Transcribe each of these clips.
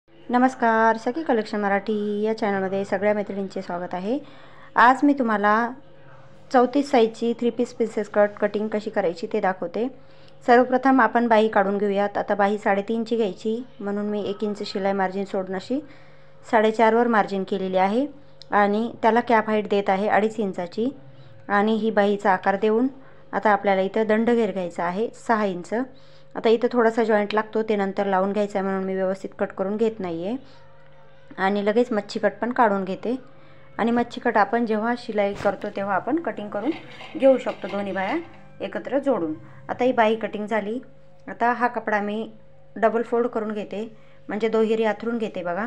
नमस्कार, सखी कलेक्शन मराठी या चॅनलमध्ये सगळ्या मैत्रिणींचे स्वागत आहे। आज मी तुम्हाला 34 साईजची 3 पीस प्रिन्सेस कट कटिंग कशी करायची ते दाखवते। सर्वप्रथम आपण बाही काढून घेऊयात। आता बाही 3.5 घ्यायची, म्हणून मी 1 इंच शिलाई मार्जिन सोडून अशी 4.5 वर मार्जिन केलेली आहे आणि त्याला कॅप हाईट देत आहे 2.5 इंचाची। आणि ही बाहीचा आकार देऊन आता आपल्याला इथं दंडघेर घ्यायचा आहे 6 इंच। आता इथं थोडासा जॉइंट लागतो, ते नंतर लावून घ्यायचा आहे, म्हणून मी व्यवस्थित कट करून घेत नाहीये आणि लगेच मच्छी कट पण काढून घेते। आणि मच्छी कट आपण जेव्हा शिलाई करतो तेव्हा आपण कटिंग करून घेऊ शकतो, दोन्ही बाह्या एकत्र जोडून। आता ही बाही कटिंग झाली। आता हा कपडा मी डबल फोल्ड करून घेते, म्हणजे दोहेरी आथरून घेते बघा।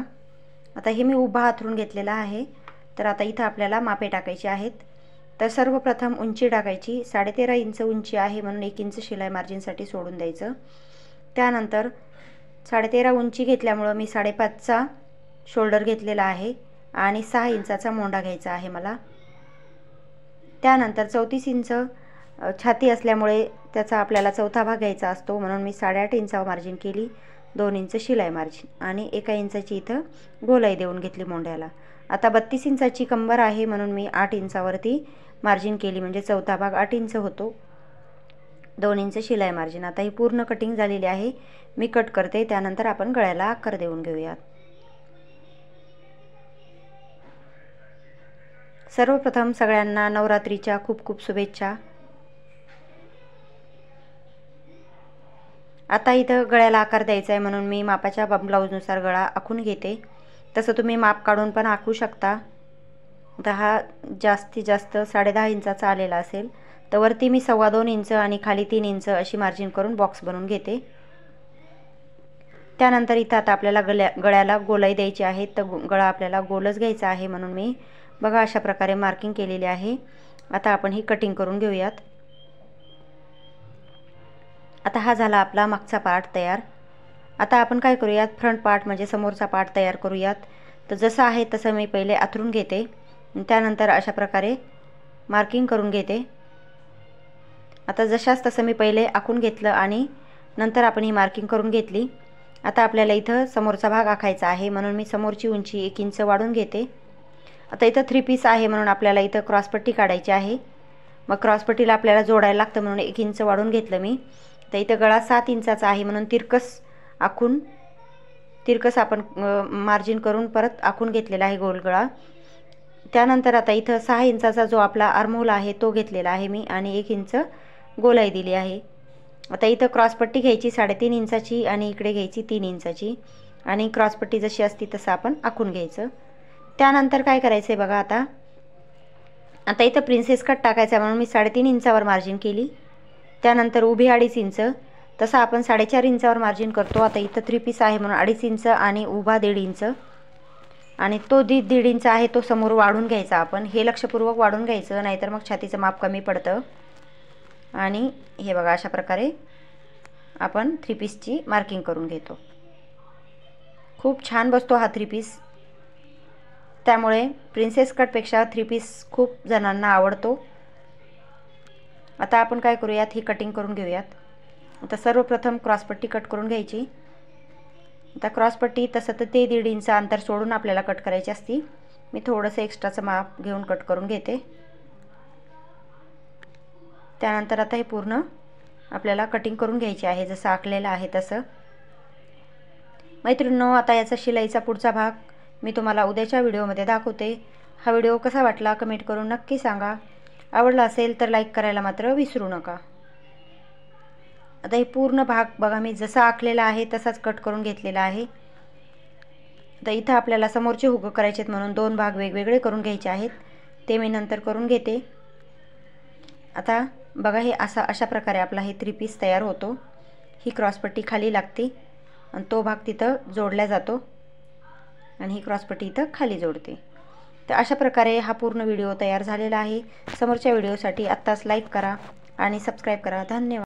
आता हे मी उभा आथरून घेतलेला आहे। तर आता इथं आपल्याला मापे टाकायची आहेत। तर सर्वप्रथम उंची टाकायची, 13.5 इंच उंची आहे, म्हणून 1 इंच शिलाई मार्जिनसाठी सोडून द्यायचं। त्यानंतर 13.5 उंची घेतल्यामुळे मी 5.5चा शोल्डर घेतलेला आहे आणि 6 इंचाचा मोंडा घ्यायचा आहे मला। त्यानंतर 34 इंच छाती असल्यामुळे त्याचा आपल्याला चौथा भाग घ्यायचा असतो, म्हणून मी 8.5 इंचावर मार्जिन केली, 2 इंच शिलाई मार्जिन आणि 1 इंचाची इथं गोलाई देऊन घेतली मोंड्याला। आता 32 इंचाची कंबर आहे, म्हणून मी 8 इंचावरती मार्जिन केली, म्हणजे चौथा भाग 8 इंच होतो, 2 इंच शिलाई मार्जिन। आता ही पूर्ण कटिंग झालेली आहे, मी कट करते, त्यानंतर आपण गळ्याला आकार देऊन घेऊयात। सर्वप्रथम सगळ्यांना नवरात्रीच्या खूप खूप शुभेच्छा। आता इथं गळ्याला आकार द्यायचा आहे, म्हणून मी मापाच्या ब्लाऊजनुसार गळा आखून घेते। तसं तुम्ही माप काढून पण आखू शकता। आता हा जास्तीत जास्त 10.5 इंचाचा आलेला असेल, तर वरती मी 2.25 इंच आणि खाली 3 इंच अशी मार्जिन करून बॉक्स बनवून घेते। त्यानंतर इथं आता आपल्याला गळ्याला गोलाई द्यायची आहे, तर गळा आपल्याला गोलच घ्यायचा आहे, म्हणून मी बघा अशा प्रकारे मार्किंग केलेली आहे। आता आपण ही कटिंग करून घेऊयात। आता हा झाला आपला मागचा पार्ट तयार। आता आपण काय करूयात, फ्रंट पार्ट म्हणजे समोरचा पार्ट तयार करूयात। तर जसं आहे तसं मी पहिले आथरून घेते, त्यानंतर अशा प्रकारे मार्किंग करून घेते। आता जशास तसं मी पहिले आखून घेतलं आणि नंतर आपण ही मार्किंग करून घेतली। आता आपल्याला इथं समोरचा भाग आखायचा आहे, म्हणून मी समोरची उंची 1 इंच वाढवून घेते। आता इथं 3 पीस आहे, म्हणून आपल्याला इथं क्रॉसपट्टी काढायची आहे। मग क्रॉसपट्टीला आपल्याला जोडायला लागतं, म्हणून 1 इंच वाढवून घेतलं मी। तर इथं गळा 7 इंचाचा आहे, म्हणून तिरकस आपण मार्जिन करून परत आखून घेतलेला आहे गोल गळा। त्यानंतर आता इथं 6 इंचाचा जो आपला आर्महोल आहे तो घेतलेला आहे मी आणि 1 इंच गोलाई दिली आहे। आता इथं क्रॉसपट्टी घ्यायची 3.5 इंचाची आणि इकडे घ्यायची 3 इंचाची आणि क्रॉसपट्टी जशी असती तसं आपण आखून घ्यायचं। त्यानंतर काय करायचं आहे बघा, आता इथं प्रिन्सेस कट टाकायचा, म्हणून मी 3.5 इंचावर मार्जिन केली। त्यानंतर उभी 2.5 इंच, तसं आपण 4.5 इंचावर मार्जिन करतो। आता इथं 3 पीस आहे, म्हणून 2.5 इंच आणि उभा 1.5 इंच आणि तो 1.5 इंच आहे तो समोर वाढून घ्यायचा आपण। हे लक्षपूर्वक वाढून घ्यायचं, नाहीतर मग छातीचं माप कमी पडतं। आणि हे बघा अशा प्रकारे आपण 3 पीसची मार्किंग करून घेतो। खूप छान बसतो हा 3 पीस, त्यामुळे प्रिन्सेस कटपेक्षा 3 पीस खूप जणांना आवडतो। आता आपण काय करूयात, ही कटिंग करून घेऊयात। आता सर्वप्रथम क्रॉसपट्टी कट करून घ्यायची। आता क्रॉसपट्टी तसं तर ते 1.5 इंच अंतर सोडून आपल्याला कट करायची असती, मी थोडंसं एक्स्ट्राचं माप घेऊन कट करून घेते। त्यानंतर आता हे पूर्ण आपल्याला कटिंग करून घ्यायची आहे, जसं आखलेलं आहे तसं। मैत्रिणींनो, आता याचा शिलाईचा पुढचा भाग मी तुम्हाला उद्याच्या व्हिडिओमध्ये दाखवते। हा व्हिडिओ कसा वाटला कमेंट करून नक्की सांगा। आवडला असेल तर लाईक करायला मात्र विसरू नका। आता हे पूर्ण भाग बघा मी जसा आखलेला आहे तसाच कट करून घेतलेला आहे। आता इथं आपल्याला समोरचे हुक करायचे आहेत, म्हणून 2 भाग वेगवेगळे करून घ्यायचे आहेत, ते मी नंतर करून घेते। आता बघा हे अशा प्रकारे आपला हे 3 पीस तयार होतो। ही क्रॉसपट्टी खाली लागते आणि तो भाग तिथं जोडला जातो आणि ही क्रॉसपट्टी इथं खाली जोडते। तर अशा प्रकारे हा पूर्ण व्हिडिओ तयार झालेला आहे। समोरच्या व्हिडिओसाठी आत्ताच लाईक करा आणि सबस्क्राईब करा। धन्यवाद।